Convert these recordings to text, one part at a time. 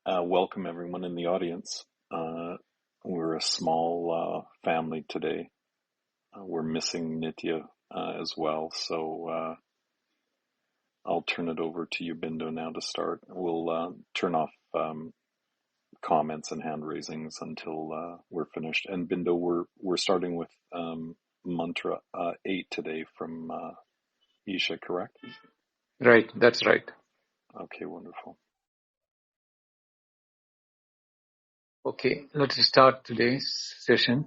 Welcome everyone in the audience. We're a small family today. We're missing Nitya as well, so I'll turn it over to you, Bindo, now to start. We'll turn off comments and hand raisings until we're finished. And Bindo, we're starting with mantra 8 today from Isha, correct? Right, that's right. Okay, wonderful. Okay, let's start today's session.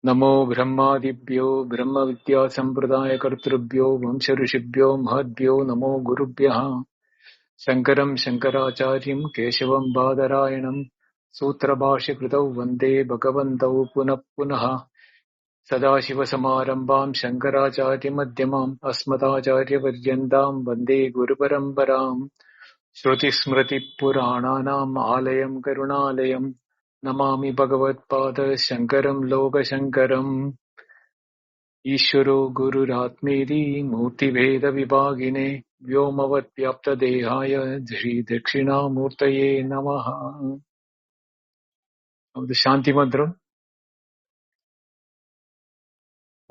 Namo Brahmadibhyo Brahma Vidya Sampradaya Kartrubhyo Vamsha Rishibhyo Mahadbhyo Namo Gurubhyaha Shankaram Shankaracharyam Keshavam Badarayanam Sutra Bhashya Kritau Vande Bhagavantau Punah Punaha Sadashivasamarambam Shankaracharya Madhyamam Asmatacharya Paryandam Vande Guru Parambaram Shruti Smriti Purananam Alayam Karunalayam Namami Bhagavatpada Shankaram Loka Shankaram Ishvaro Gururatmedi Murti Veda Vibhagine Vyomavat Vyapta Dehaya Dhri Dakshina Murtaye Namaha. Of the Shanti Mantra.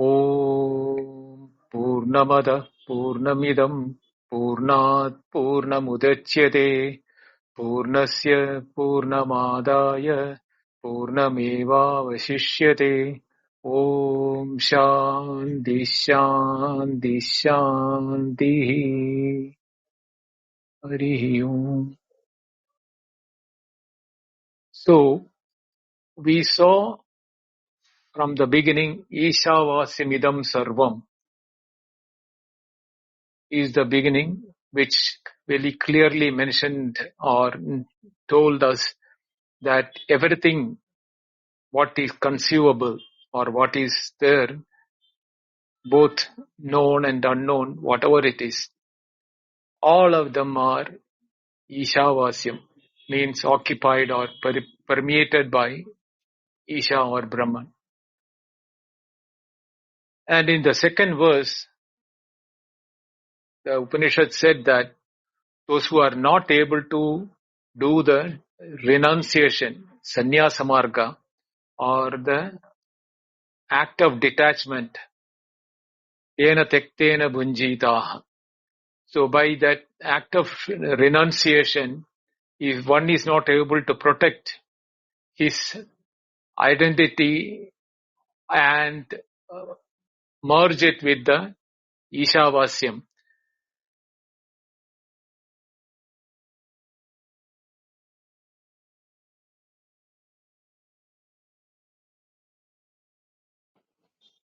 Om Purnamada Purnamidam Purnat Purnamudachyate Purnasya Purnamadaya Purnameva Vasishyate. Om Shanti Shanti Shanti. Harihi Om. So, we saw from the beginning, Isavasyamidam Sarvam is the beginning, which very clearly mentioned or told us that everything what is conceivable or what is there, both known and unknown, whatever it is, all of them are Ishavasyam, means occupied or permeated by Isha or Brahman. And in the second verse, the Upanishad said that those who are not able to do the renunciation, sannyasa marga, or the act of detachment, ena tektena bunjitaha. So by that act of renunciation, if one is not able to protect his identity and merge it with the Ishavasyam,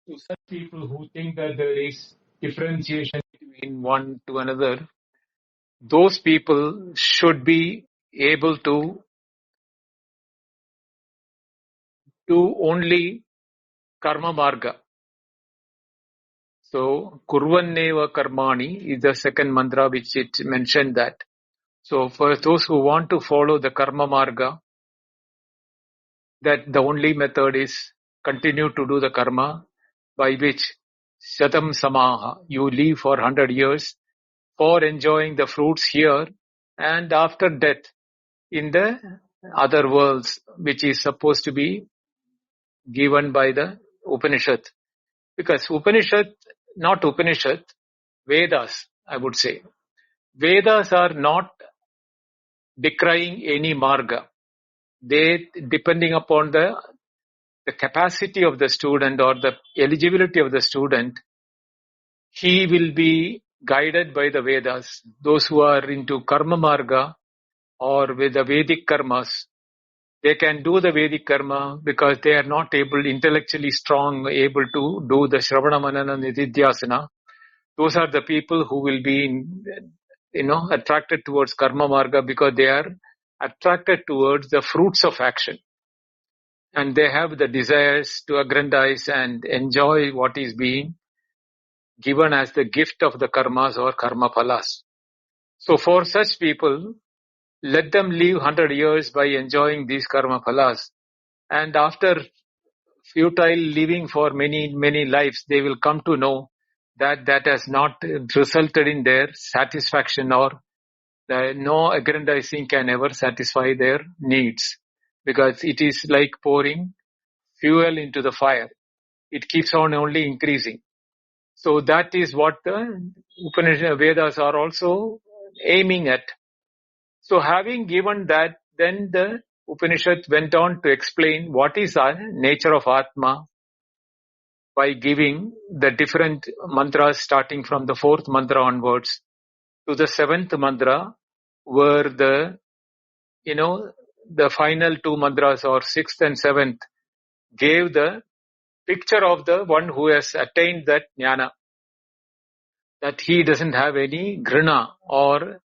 to such people who think that there is differentiation between one to another, those people should be able to do only karma marga. So, kurvanneva karmani is the second mantra which it mentioned that. So, for those who want to follow the karma marga, that the only method is continue to do the karma by which shatam samaha, you live for 100 years for enjoying the fruits here and after death in the other worlds, which is supposed to be given by the Upanishad. Because Upanishad, Vedas, I would say. Vedas are not decrying any marga. They, depending upon the capacity of the student or the eligibility of the student, he will be guided by the Vedas. Those who are into karma marga or with the Vedic karmas, they can do the Vedic karma because they are not intellectually strong, able to do the Shravana Manana Nididhyasana. Those are the people who will be, attracted towards karma marga because they are attracted towards the fruits of action. And they have the desires to aggrandize and enjoy what is being given as the gift of the karmas or karma phalas. So for such people, let them live 100 years by enjoying these karma phalas. And after futile living for many, many lives, they will come to know that that has not resulted in their satisfaction, or no aggrandizing can ever satisfy their needs, because it is like pouring fuel into the fire. It keeps on only increasing. So that is what the Upanishad Vedas are also aiming at. So having given that, then the Upanishad went on to explain what is the nature of Atma by giving the different mantras starting from the fourth mantra onwards to the seventh mantra, where the final two mantras, or sixth and seventh, gave the picture of the one who has attained that jnana, that he doesn't have any grina or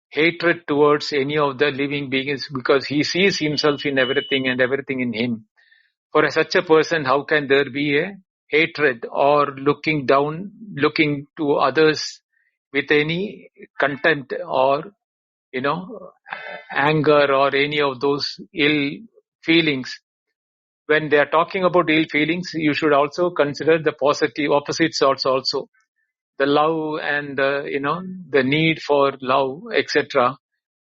hatred towards any of the living beings, because he sees himself in everything and everything in him. For such a person, how can there be a hatred or looking to others with any contempt or anger or any of those ill feelings? When they are talking about ill feelings, you should also consider the positive opposites also. The love and the need for love, etc.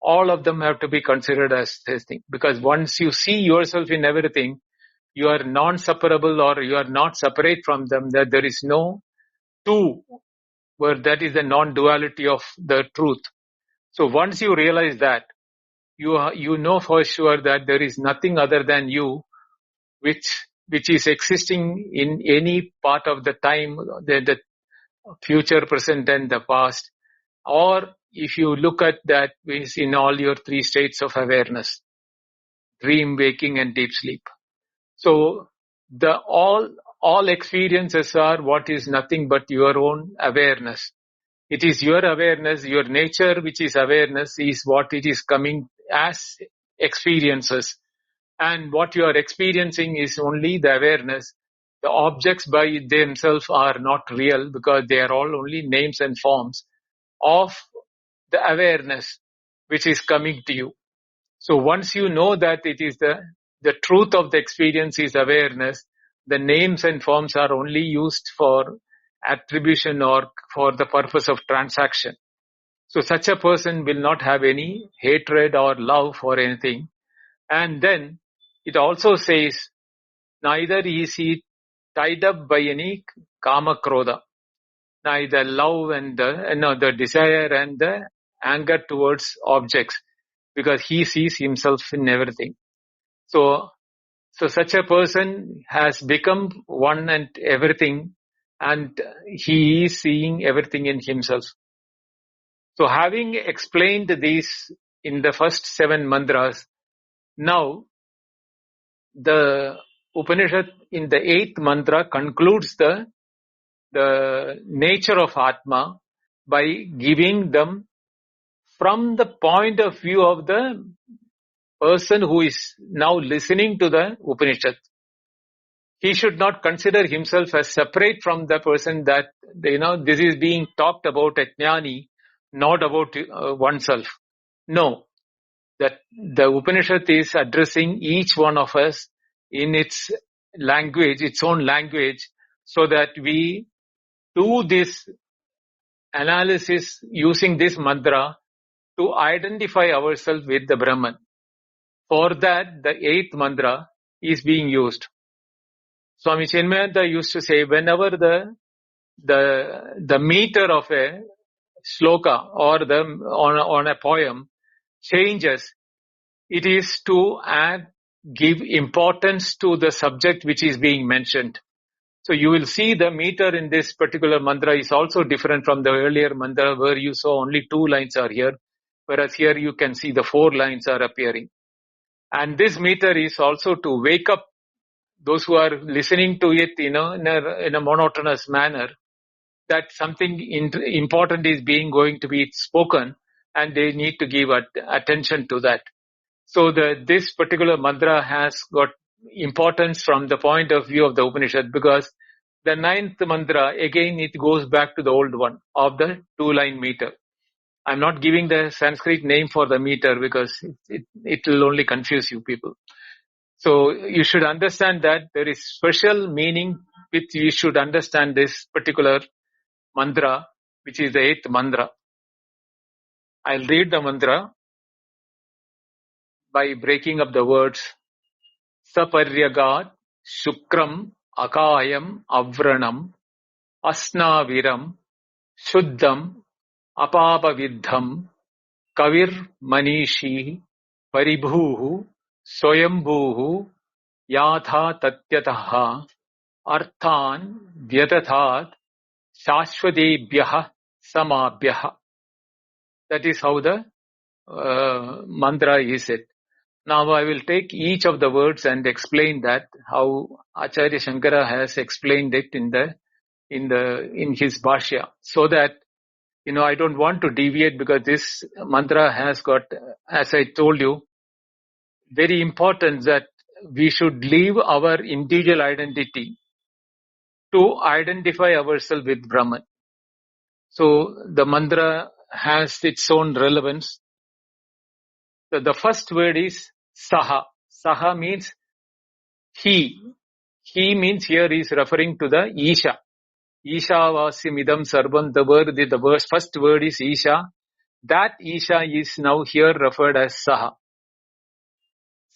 All of them have to be considered as this thing, because once you see yourself in everything, you are non-separable, or you are not separate from them. That there is no two, where that is the non-duality of the truth. So once you realize that, you know for sure that there is nothing other than you, which is existing in any part of the time, the future, present, and the past. Or if you look at that, is in all your three states of awareness: dream, waking, and deep sleep. So the all experiences are what is nothing but your own awareness. It is your awareness, your nature, which is awareness, is what it is coming as experiences. And what you are experiencing is only the awareness. The objects by themselves are not real, because they are all only names and forms of the awareness which is coming to you. So once you know that it is the truth of the experience is awareness, the names and forms are only used for attribution or for the purpose of transaction. So such a person will not have any hatred or love for anything. And then it also says, neither is he tied up by any kama krodha, neither love and the desire and the anger towards objects, because he sees himself in everything. So such a person has become one and everything, and he is seeing everything in himself. So having explained these in the first 7 mantras, now the Upanishad in the 8th mantra concludes the nature of Atma by giving them from the point of view of the person who is now listening to the Upanishad. He should not consider himself as separate from the person that, this is being talked about at Jnani, not about oneself. No, that the Upanishad is addressing each one of us in its language, its own language, so that we do this analysis using this mantra to identify ourselves with the Brahman. For that, the 8th mantra is being used. Swami Chinmayanta used to say, whenever the meter of a sloka or on a poem changes, it is to give importance to the subject which is being mentioned. So you will see the meter in this particular mantra is also different from the earlier mantra, where you saw only 2 lines are here, whereas here you can see the 4 lines are appearing. And this meter is also to wake up those who are listening to it, in a monotonous manner, that something important is going to be spoken, and they need to give attention to that. So this particular mantra has got importance from the point of view of the Upanishad, because the 9th mantra, again, it goes back to the old one of the 2-line meter. I'm not giving the Sanskrit name for the meter, because it will only confuse you people. So you should understand that there is special meaning which you should understand this particular mantra, which is the 8th mantra. I'll read the mantra by breaking up the words. Saparyagat Shukram Akayam Avranam Asnaviram Shuddham Apapavidham Kavir Manishi Paribhuhu Soyambhuhu Yatha Tatyataha Arthan Vyatathat Shashvadebhyaha Samabhyaha. That is how the mantra is it. Now I will take each of the words and explain that how Acharya Shankara has explained it in his Bhashya, so that I don't want to deviate, because this mantra has got, as I told you, very important that we should leave our individual identity to identify ourselves with Brahman. So the mantra has its own relevance. So the first word is Saha. Saha means he. He means here is referring to the Isha. Isavasyamidam sarvam. The first word is Isha. That Isha is now here referred as Saha.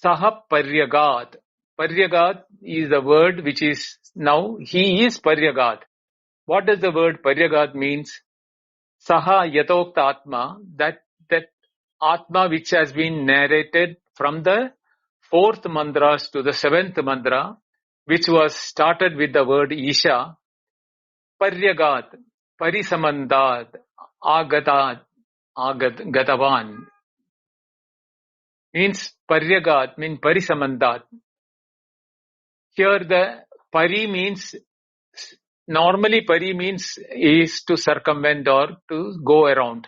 Saha Paryagat. Paryagat is the word which is now, he is Paryagat. What does the word Paryagat means? Saha Yatokta Atma, that Atma which has been narrated from the 4th mantras to the 7th mantra, which was started with the word Isha. Paryagat, Parisamandat, Gatavan. Means Paryagat, means Parisamandat. Here the Pari means, normally Pari means is to circumvent or to go around.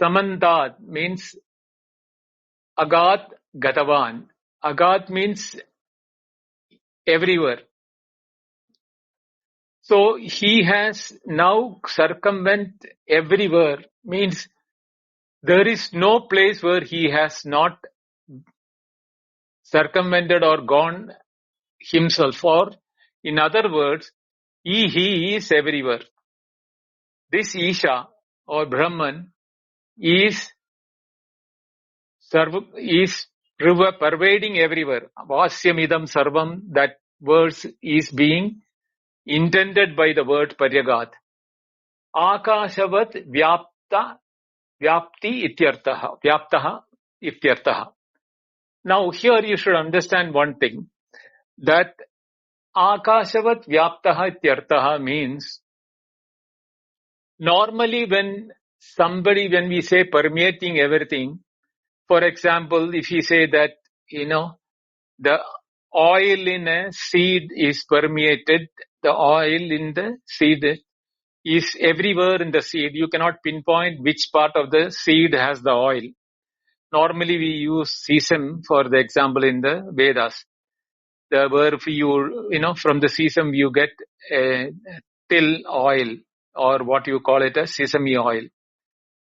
Samandat means Agat Gatavan. Agat means everywhere. So he has now circumvent everywhere, means there is no place where he has not circumvented or gone himself. Or in other words, he is everywhere. This Isha or Brahman is pervading everywhere. Vasyamidam sarvam, that verse is being intended by the word Paryagat. Akashavat vyapti ityartaha. Vyaptaha ityartaha. Now here you should understand one thing, that Akashavat vyaptaha ityartaha means, normally when we say permeating everything, for example, if you say that, the oil in a seed is permeated, the oil in the seed is everywhere in the seed. You cannot pinpoint which part of the seed has the oil. Normally we use sesame for the example in the Vedas. Where from the sesame you get till oil, or what you call it as sesame oil.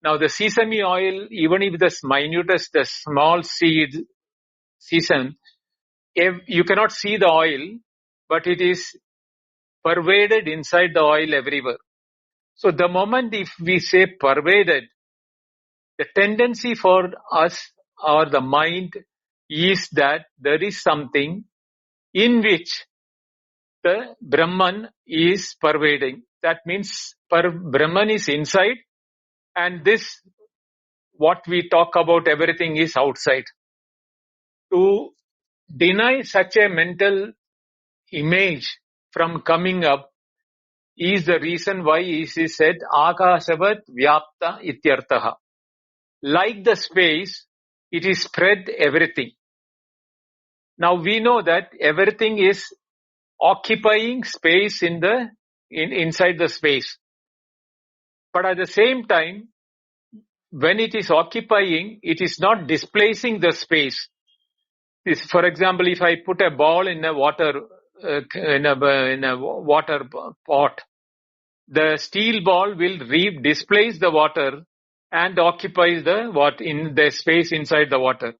Now the sesame oil, even if the minutest, the small seed, sesame, you cannot see the oil, but it is pervaded inside the oil everywhere. So the moment if we say pervaded, the tendency for us or the mind is that there is something in which the Brahman is pervading. That means Brahman is inside, and this, what we talk about, everything is outside. To deny such a mental image from coming up is the reason why he said Akashavat Vyapta Ityartaha. Like the space, it is spread everything. Now we know that everything is occupying space inside the space. But at the same time, when it is occupying, it is not displacing the space. For example, if I put a ball in a water water pot, the steel ball will displace the water and occupies the space inside the water.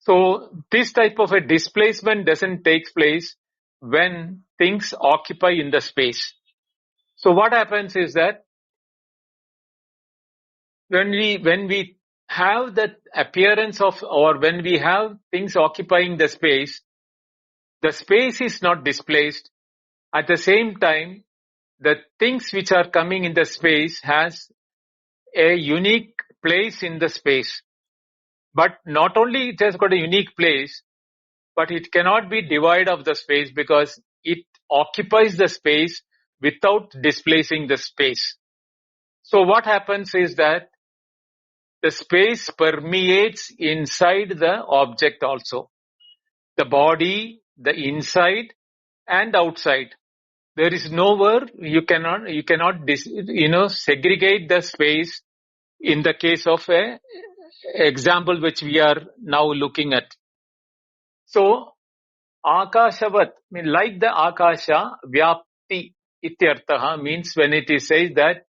So this type of a displacement doesn't take place when things occupy in the space. So what happens is that when we have that appearance of, or when we have things occupying the space is not displaced. At the same time, the things which are coming in the space has a unique place in the space. But not only it has got a unique place, but it cannot be divided of the space because it occupies the space without displacing the space. So what happens is that the space permeates inside the object also. The body, the inside and outside. There is nowhere you cannot segregate the space in the case of a example which we are now looking at. So Akashavat, like the Akasha, Vyapti ityartaha means when it is said that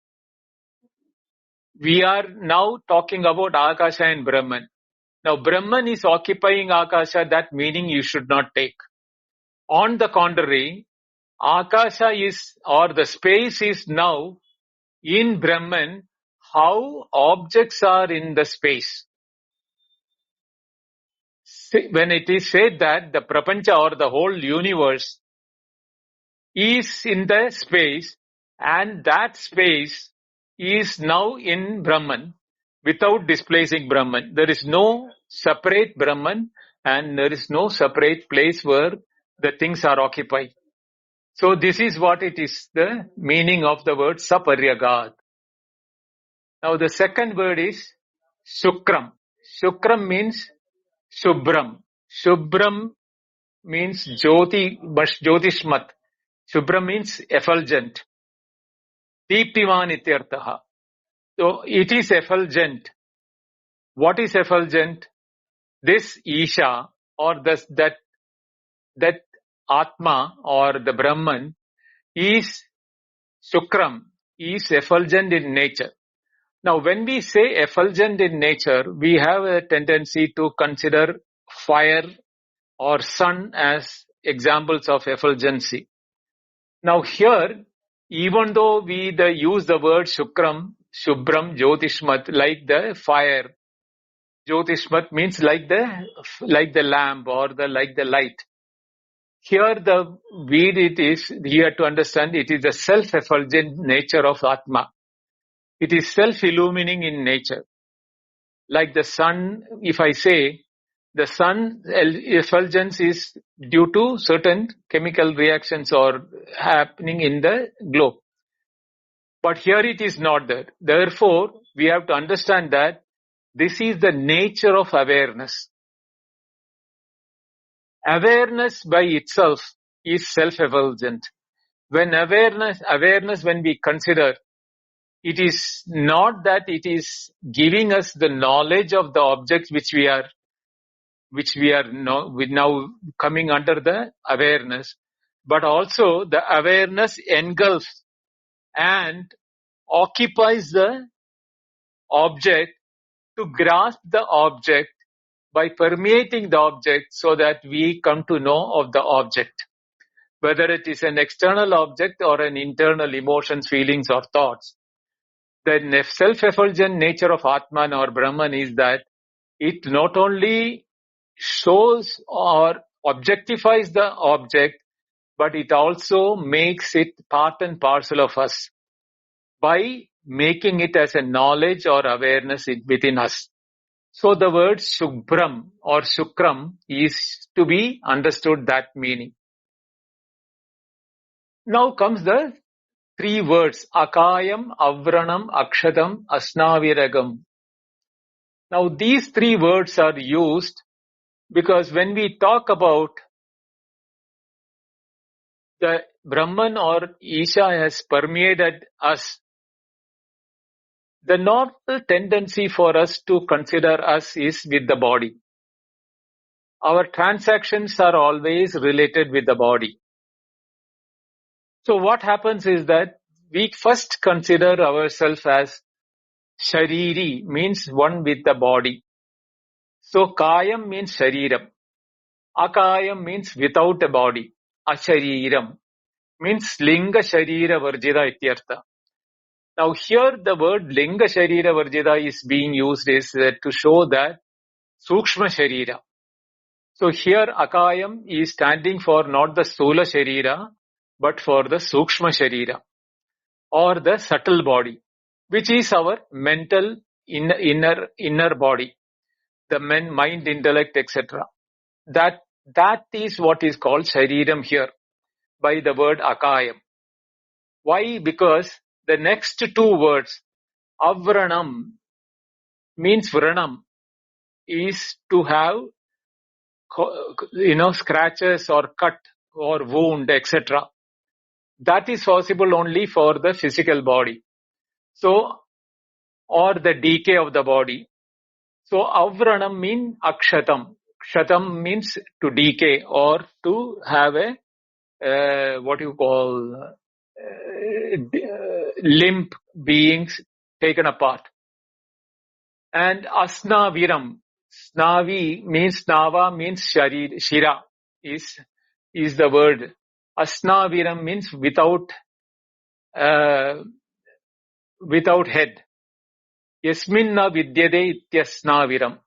we are now talking about Akasha and Brahman. Now Brahman is occupying Akasha, that meaning you should not take. On the contrary, Akasha is, or the space is now in Brahman, how objects are in the space. When it is said that the Prapancha or the whole universe is in the space and that space is now in Brahman without displacing Brahman. There is no separate Brahman and there is no separate place where the things are occupied. So this is what it is, the meaning of the word Saparyagad. Now the second word is Shukram. Shukram means Shubram. Shubram means Jyotishmat. Shubram means effulgent. Deeptiman ityartaha. So it is effulgent. What is effulgent? This Isha or that Atma or the Brahman is Shukram, is effulgent in nature. Now when we say effulgent in nature, we have a tendency to consider fire or sun as examples of effulgency. Now here, even though we use the word Shukram, Shubram, Jyotishmat, like the fire, Jyotishmat means like the lamp or like the light. Here the weed it is, here to understand it is the self-effulgent nature of Atma. It is self-illumining in nature. Like the sun, if I say, the sun effulgence is due to certain chemical reactions or happening in the globe. But here it is not there. Therefore, we have to understand that this is the nature of awareness. Awareness by itself is self-effulgent. When awareness when we consider, it is not that it is giving us the knowledge of the objects which we are now coming under the awareness, but also the awareness engulfs and occupies the object to grasp the object by permeating the object so that we come to know of the object, whether it is an external object or an internal emotions, feelings or thoughts. The self-effulgent nature of Atman or Brahman is that it not only shows or objectifies the object, but it also makes it part and parcel of us by making it as a knowledge or awareness within us. So the word Shubram or Shukram is to be understood that meaning. Now comes the three words, Akayam, Avranam, Akshadam, Asnaviragam. Now these three words are used because when we talk about the Brahman or Isha has permeated us, the normal tendency for us to consider us is with the body. Our transactions are always related with the body. So what happens is that we first consider ourselves as Shariri, means one with the body. So Kayam means Shariram. Akayam means without a body. Ashariram means Linga Sharira Varjida Ityartha. Now here the word Linga Sharira Varjida is being used is to show that Sukshma Sharira. So here Akayam is standing for not the Stula Sharira, but for the Sukshma Sharira or the subtle body, which is our mental inner body, the mind, intellect, etc. That is what is called Shariram here by the word Akayam. Why? Because the next two words, Avranam means Vranam, is to have scratches or cut or wound, etc. That is possible only for the physical body. So, or the decay of the body. So, Avranam means Akshatam. Kshatam means to decay or to have a, limp beings taken apart. And Asnaviram, Snavi means Nava means Shira is the word. Asnaviram means without head. Yasminna vidyade ityasnaviram.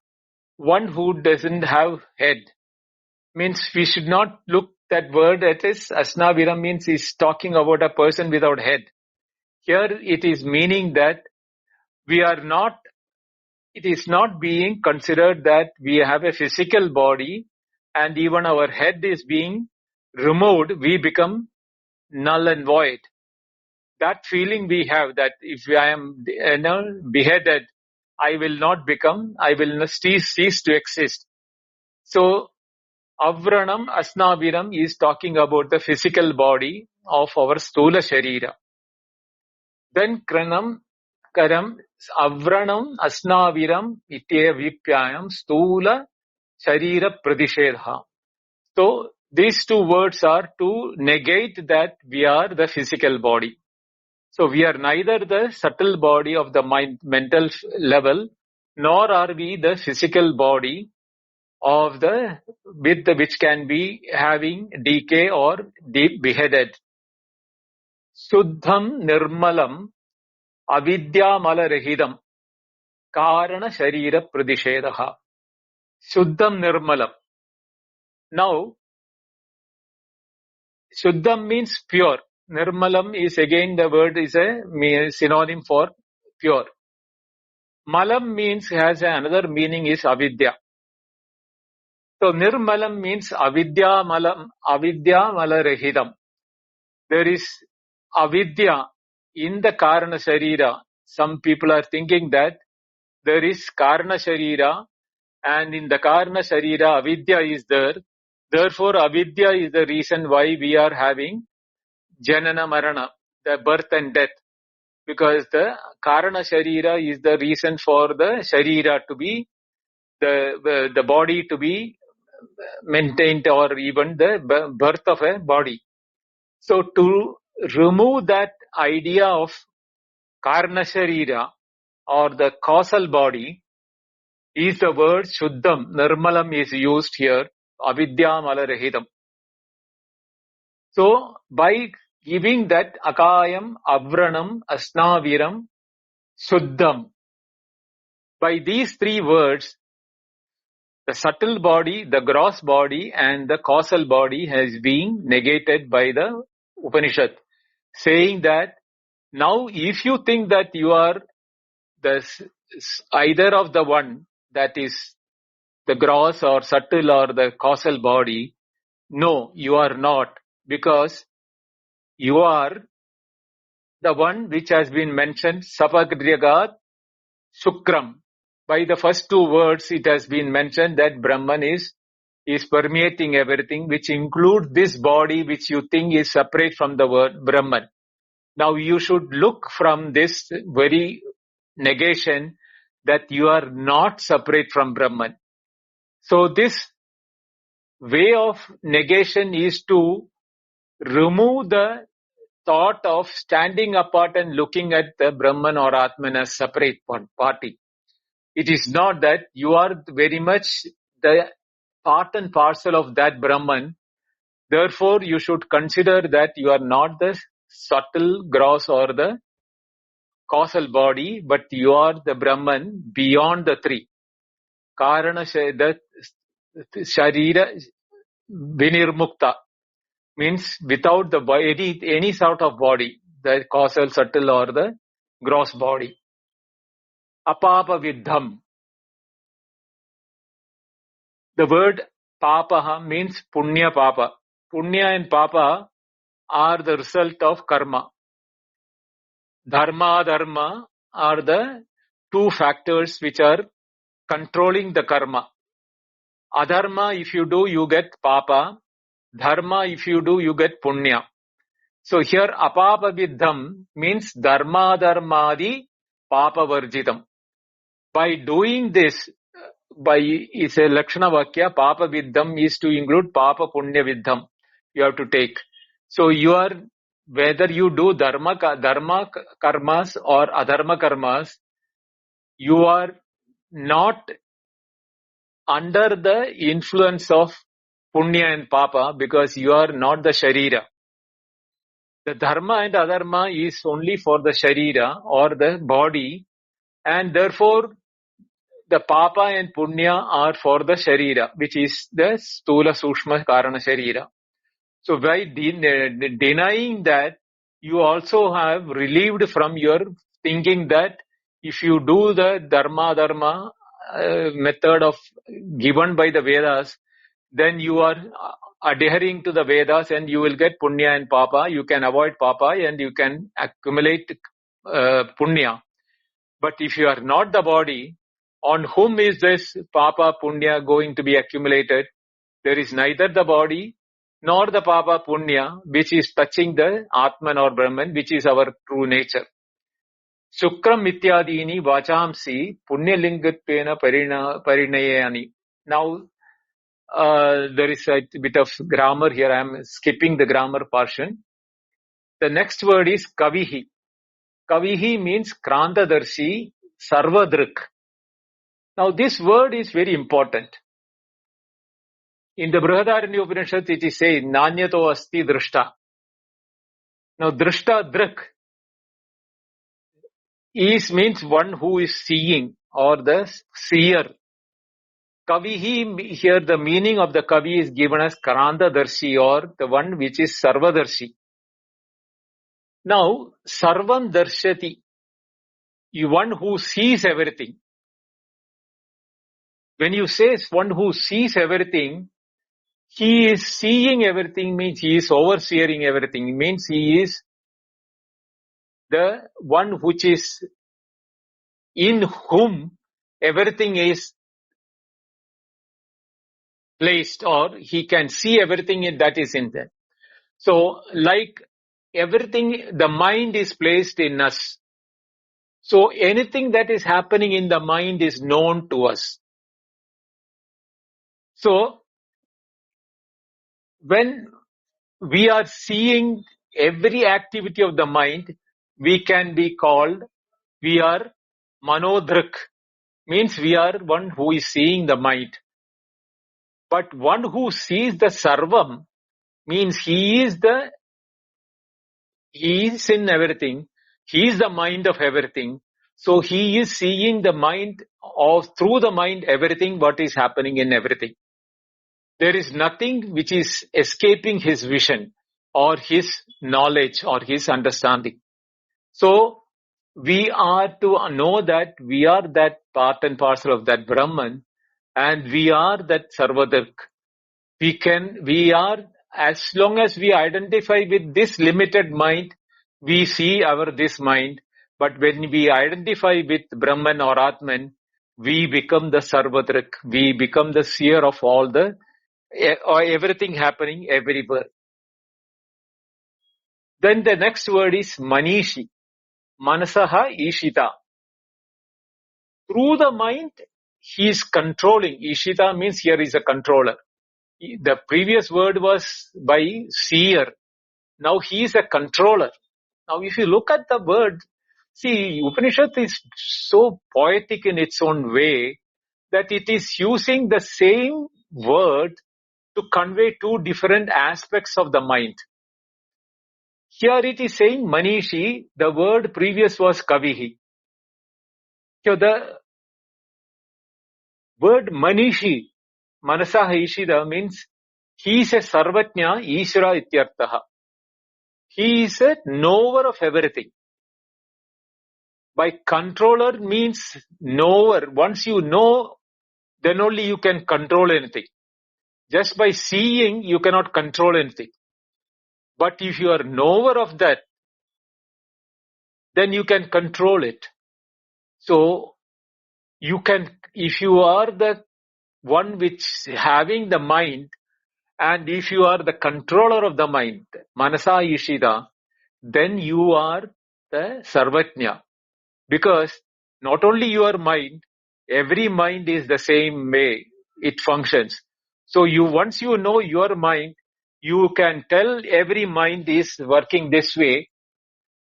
One who doesn't have head. Means we should not look that word that is Asnaviram means is talking about a person without head. Here it is meaning that it is not being considered that we have a physical body and even our head is being removed, we become null and void. That feeling we have that if I am beheaded, I will not cease to exist. So, Avranam Asnaviram is talking about the physical body of our Stula Sharira. Then Karam Avranam Asnaviram Itya Vipyayam Stula Sharira Pradishedha. So, these two words are to negate that we are the physical body. So, we are neither the subtle body of the mental level, nor are we the physical body of which can be having decay or deep beheaded. Suddham Nirmalam Avidya Malarahidam Karana Sharira Pradishedaha. Suddham Nirmalam. Now, Suddham means pure. Nirmalam is again the word is a synonym for pure. Malam has another meaning is avidya. So Nirmalam means avidya malarahidam. There is avidya in the Karana Sharira. Some people are thinking that there is Karana Sharira and in the Karana Sharira avidya is there. Therefore avidya is the reason why we are having Janana Marana, the birth and death. Because the Karana Sharira is the reason for the Sharira to be, the body to be maintained or even the birth of a body. So to remove that idea of Karana Sharira or the causal body is the word Shuddham, Nirmalam is used here, Avidya Malarahidam. So by giving that Akayam, Avranam, Asnaviram, Shuddham, by these three words, the subtle body, the gross body and the causal body has been negated by the Upanishad, saying that now if you think that you are either of the one, that is the gross or subtle or the causal body, no, you are not, because you are the one which has been mentioned, Sapagriyagat Shukram. By the first two words, it has been mentioned that Brahman is permeating everything, which includes this body which you think is separate from the word Brahman. Now you should look from this very negation that you are not separate from Brahman. So this way of negation is to remove the thought of standing apart and looking at the Brahman or Atman as separate party. It is not that you are very much the part and parcel of that Brahman. Therefore, you should consider that you are not the subtle, gross or the causal body, but you are the Brahman beyond the three. Karana, the Sharira Vinirmukta means without the any sort of body, the causal, subtle or the gross body. Apapa Vidham. The word Papaha means Punya Papa. Punya and Papa are the result of karma. Dharma, Dharma are the two factors which are controlling the karma. Adharma, if you do, you get Papa. Dharma, if you do, you get Punya. So here, Apapa Vidham means Dharma Dharmadi Papa Varjitam. By doing this, it's a Lakshana Vakya, Papa Vidham is to include Papa Punya Vidham. You have to take. So whether you do dharma karmas or adharma karmas, you are not under the influence of Punya and Papa because you are not the Sharira. The dharma and adharma is only for the Sharira or the body, and therefore the Papa and Punya are for the Sharira, which is the Stula Sushma Karana Sharira. So by denying that, you also have relieved from your thinking that if you do the dharma method of given by the Vedas, then you are adhering to the Vedas and you will get Punya and Papa. You can avoid Papa and you can accumulate Punya. But if you are not the body, on whom is this Papa Punya going to be accumulated? There is neither the body nor the Papa Punya, which is touching the Atman or Brahman, which is our true nature. Shukram Mityadini Vachamsi Punyalingatpena Parinayani. Now, there is a bit of grammar here. I am skipping the grammar portion. The next word is Kavihi. Kavihi means Krantadarshi Sarvadrik. Now, this word is very important. In the Brihadaranya Upanishad, it is saying, Nanyato asti drishta. Now, drishta, drik, means one who is seeing or the seer. Kavihi, here the meaning of the Kavi is given as Karantadarshi or the one which is Sarvadarshi. Now, Sarvam Darshati, one who sees everything. When you say one who sees everything, he is seeing everything means he is overseeing everything. Means he is the one which is in whom everything is placed, or he can see everything that is in there. So like everything, the mind is placed in us. So anything that is happening in the mind is known to us. So when we are seeing every activity of the mind, we can be called, we are manodrik, means we are one who is seeing the mind. But one who sees the sarvam means he is in everything. He is the mind of everything. So he is seeing the mind through the mind everything what is happening in everything. There is nothing which is escaping his vision or his knowledge or his understanding. So we are to know that we are that part and parcel of that Brahman, and we are that Sarvadak. We are, as long as we identify with this limited mind, we see this mind. But when we identify with Brahman or Atman, we become the Sarvadrik. We become the seer of all everything happening everywhere. Then the next word is Manishi. Manasaha Ishita. Through the mind, he is controlling. Ishita means here is a controller. The previous word was by seer. Now he is a controller. Now if you look at the word, See, Upanishad is so poetic in its own way that it is using the same word to convey two different aspects of the mind. Here it is saying Manishi, the word previous was Kavihi. Here the word Manishi, Manasaha Ishida, means he is a Sarvatnya Ishvara Ityartaha. He is a knower of everything. By controller means knower. Once you know, then only you can control anything. Just by seeing, you cannot control anything. But if you are knower of that, then you can control it. So, you can, if you are the one which having the mind, and if you are the controller of the mind, Manasa Ishida, then you are the Sarvatnya. Because not only your mind, every mind is the same way it functions. So once you know your mind, you can tell every mind is working this way.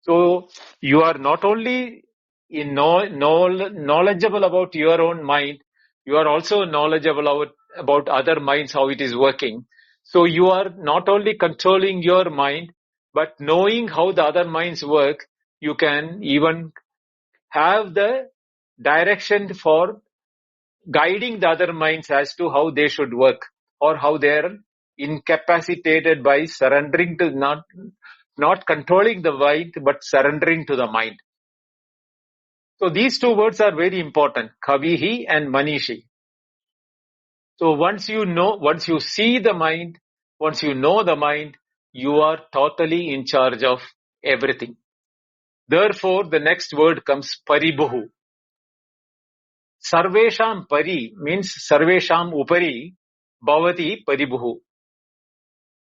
So you are not only knowledgeable about your own mind, you are also knowledgeable about other minds, how it is working. So you are not only controlling your mind, but knowing how the other minds work, you can even have the direction for guiding the other minds as to how they should work, or how they are incapacitated by surrendering to not controlling the mind, but surrendering to the mind. So these two words are very important, Kavihi and Manishi. So once you see the mind, once you know the mind, you are totally in charge of everything. Therefore, the next word comes Paribuhu. Sarvesham Pari means Sarvesham Upari, Bhavati Paribuhu.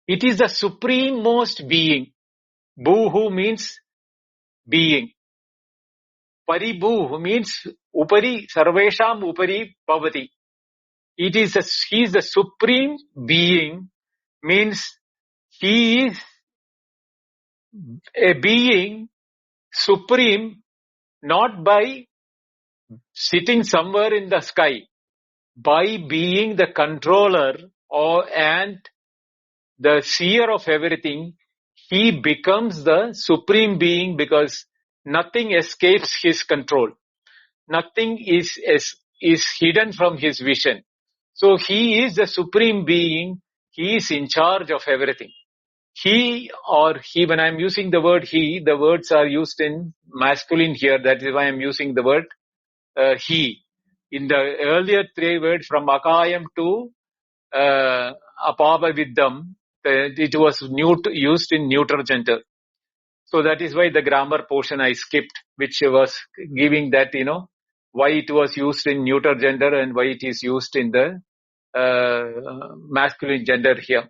It is the supreme-most being. Buhu means being. Paribuhu means Upari, Sarvesham Upari Bhavati. He is the supreme being, means he is a being supreme not by sitting somewhere in the sky, by being the controller and the seer of everything. He becomes the supreme being because nothing escapes his control. Nothing is hidden from his vision. So he is the supreme being. He is in charge of everything. He or he, when I am using the word he, the words are used in masculine here. That is why I am using the word he. In the earlier three words from Akayam to Apavaviddam, it was used in neuter gender. So that is why the grammar portion I skipped, which was giving that, why it was used in neuter gender and why it is used in the masculine gender here.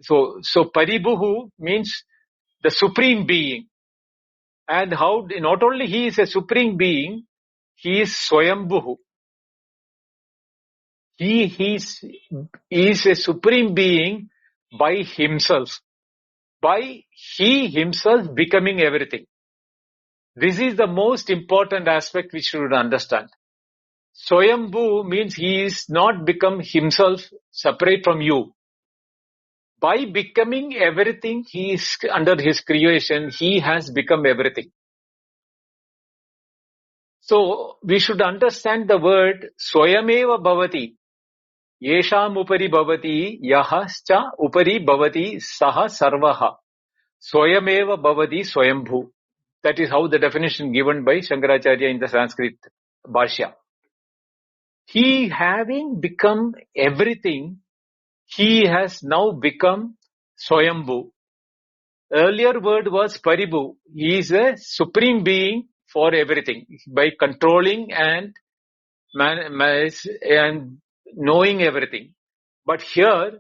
So Paribuhu means the supreme being. And how, not only he is a supreme being, he is Swayambhuhu. He is a supreme being by himself. By he himself becoming everything. This is the most important aspect which you should understand. Swayambhu means he is not become himself separate from you. By becoming everything, he is under his creation, he has become everything. So we should understand the word Swayameva Bhavati. Yesham upari bhavati yahascha upari bhavati saha sarvaha. Swayameva bhavati swayambhu. That is how the definition given by Shankaracharya in the Sanskrit Bhashya. He having become everything, he has now become Swayambhu. Earlier word was Paribu. He is a supreme being for everything by controlling and knowing everything. But here,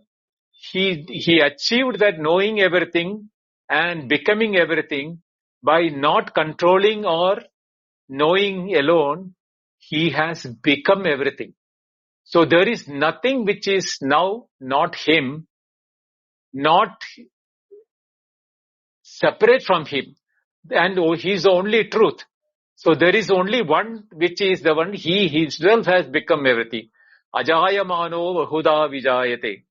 he achieved that knowing everything and becoming everything by not controlling or knowing alone. He has become everything. So there is nothing which is now not him, not separate from him. And he is the only truth. So there is only one which is the one, he himself has become everything. Ajayamano Vahuda Vijayate.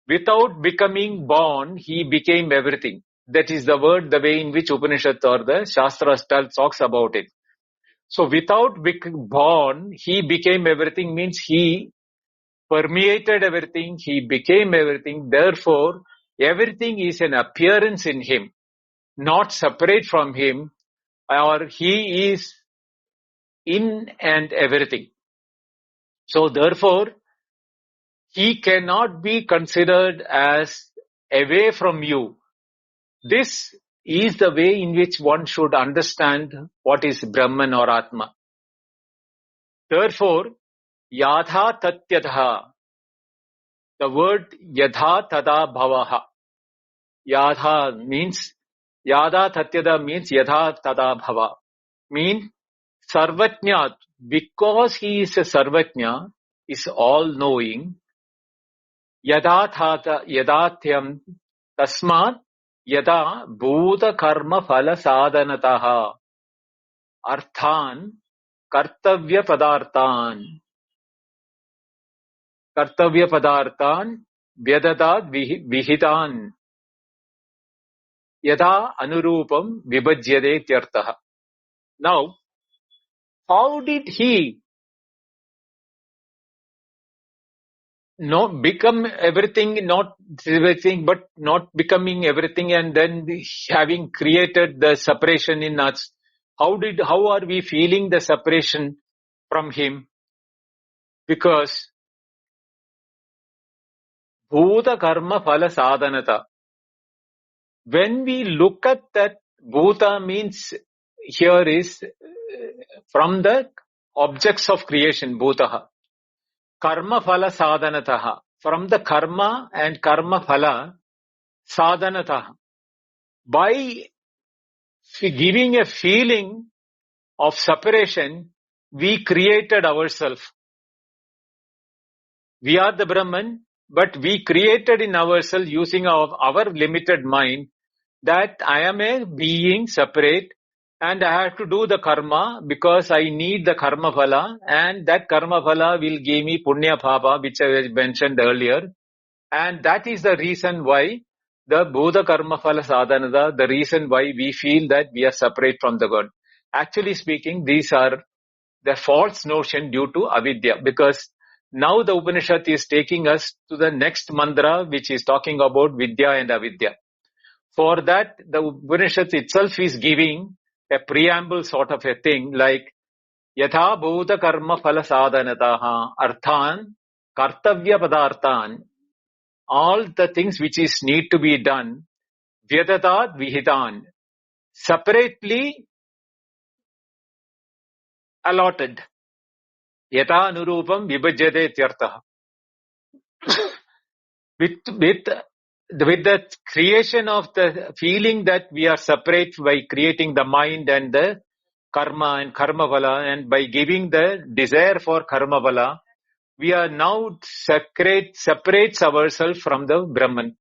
Without becoming born, he became everything. That is the word, the way in which Upanishad or the Shastra talks about it. So without being born, he became everything means he permeated everything, he became everything. Therefore, everything is an appearance in him, not separate from him, or he is in and everything. So therefore, he cannot be considered as away from you. This is the way in which one should understand what is Brahman or Atma. Therefore, yadha tatyadha, the word yadha tada bhavaha. Yadha means, yada tatyada means yadha tada bhava. Mean sarvatnya, because he is a sarvatnya, is all-knowing. Yadathyam tasmat yada bhuta karma phala sadhanataha arthan kartavya padarthan vyadatad vihitan yada anurupam vibhajyate tyartaha. Now, how did he not become everything, not everything, but not becoming everything, and then having created the separation in us? How are we feeling the separation from him? Because bhuta karma phala sadhanata. When we look at that, bhuta means here is from the objects of creation, bhutaha. Karma phala sadhanataha. From the karma and karma phala sadhanataha. By giving a feeling of separation, we created ourselves. We are the Brahman, but we created in ourselves using our limited mind that I am a being separate and I have to do the karma because I need the karma phala, and that karma phala will give me punya bhava, which I mentioned earlier. And that is the reason why the Bhuta Karma Phala Sadhanada, the reason why we feel that we are separate from the God. Actually speaking, these are the false notion due to avidya, because now the Upanishad is taking us to the next mantra, which is talking about vidya and avidya. For that, the Upanishad itself is giving a preamble sort of a thing like Yatha Bhuta Karma Phala Sadhanataha Arthan Kartavya Padarthan, all the things which is need to be done, Vyadatat Vihitan, separately allotted. Yata Anurupam Vibhajyate Tyartaha. With the creation of the feeling that we are separate by creating the mind and the karma and karma phala, and by giving the desire for karma phala, we are now separates ourselves from the Brahman.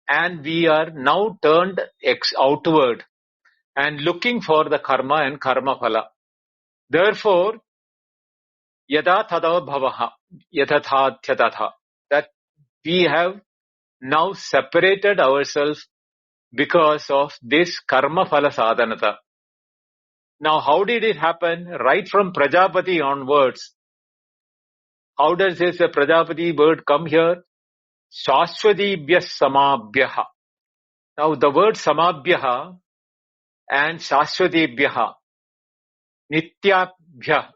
And we are now turned outward and looking for the karma and karma phala. Therefore, yada tada bhavaha, yatathatyatatha, that we have now separated ourselves because of this karma phala sadhanata. Now, how did it happen? Right from Prajapati onwards. How does this Prajapati word come here? Shashwadibhyah samabhyaha. Now, the word samabhyaha and Shashwadibhyaha, Nityabhya,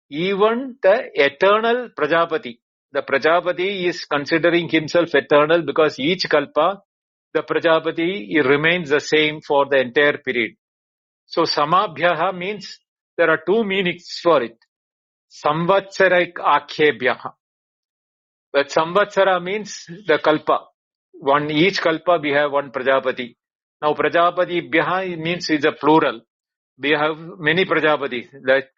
even the eternal Prajapati. The Prajapati is considering himself eternal because each kalpa, the Prajapati remains the same for the entire period. So Samabhyaha means there are two meanings for it. Samvatsarik Akhyebhyaha. But Samvatsara means the kalpa. Each kalpa we have one Prajapati. Now Prajapati Bhyaha means is a plural. We have many Prajapatis, like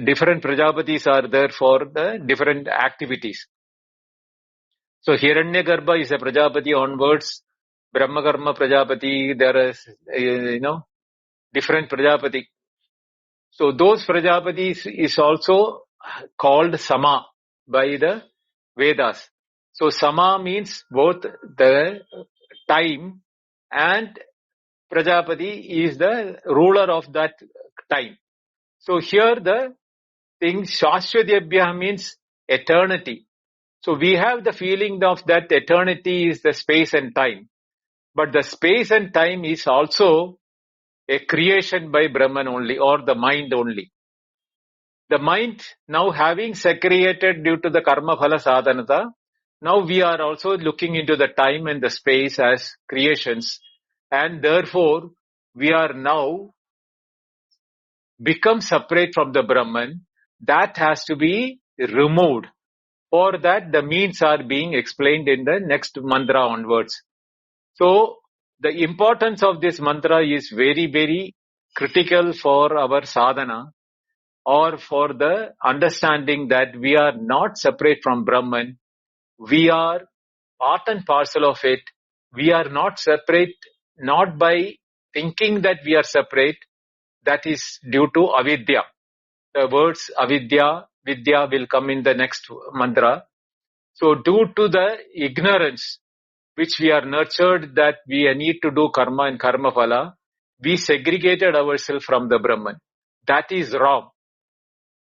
different Prajapatis are there for the different activities. So Hiranyagarbha is a Prajapati onwards. Brahma Karma Prajapati, there is, different Prajapati. So those Prajapatis is also called Sama by the Vedas. So Sama means both the time, and Prajapati is the ruler of that time. So here the thing Shashvatyabhya means eternity. So we have the feeling of that eternity is the space and time. But the space and time is also a creation by Brahman only, or the mind only. The mind now having secreted due to the karma phala sadhanata, now we are also looking into the time and the space as creations, and therefore we are now become separate from the Brahman. That has to be removed. For that, the means are being explained in the next mantra onwards. So the importance of this mantra is very, very critical for our sadhana, or for the understanding that we are not separate from Brahman. We are part and parcel of it. We are not separate, not by thinking that we are separate. That is due to avidya. The words avidya, vidya will come in the next mantra. So due to the ignorance which we are nurtured that we need to do karma and karma phala, we segregated ourselves from the Brahman. That is wrong.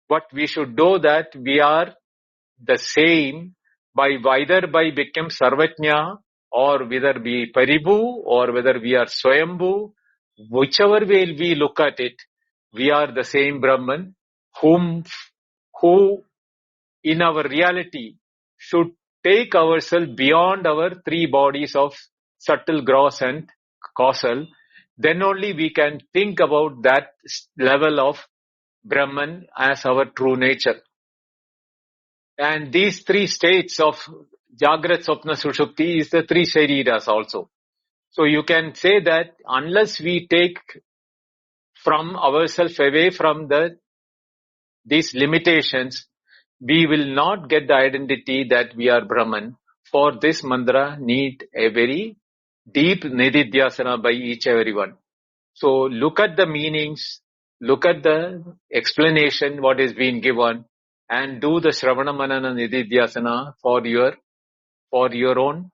What we should do that we are the same by either by become Sarvajna, or whether we Paribhu, or whether we are Swayambhu, whichever way we look at it, we are the same Brahman who in our reality should take ourselves beyond our three bodies of subtle, gross and causal. Then only we can think about that level of Brahman as our true nature. And these three states of Jagrat, Swapna, Sushupti is the three Shariras also. So you can say that unless we take from ourselves away from these limitations, we will not get the identity that we are Brahman. For this mantra need a very deep nididhyasana by each and everyone. So look at the meanings, look at the explanation what is being given, and do the Shravana Manana Nididhyasana for your own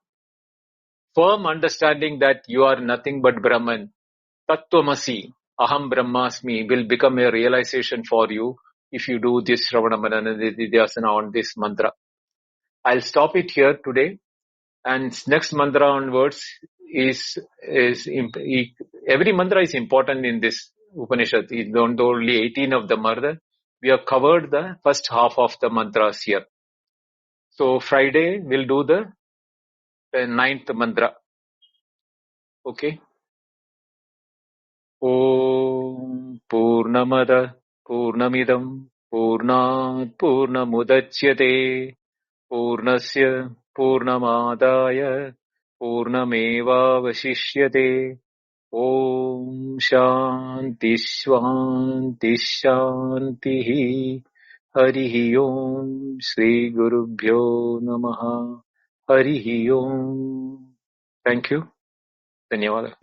firm understanding that you are nothing but Brahman. Tattvamasi, Aham Brahmasmi will become a realization for you if you do this Shravana Manana Nididhyasana on this mantra. I'll stop it here today, and next mantra onwards is every mantra is important in this Upanishad. It's not only 18 of the mantra. We have covered the first half of the mantras here. So Friday we'll do the ninth mantra. Okay. Om Purnamada Purnamidam Purnat Purnamudachyate Purnasya Purnamadaya Purnamevavashishyate. Om Shanti Shanti Shanti. Harihi Om Shri Gurubhyo Namaha. Harihi Om. Thank you. Dhanyawad.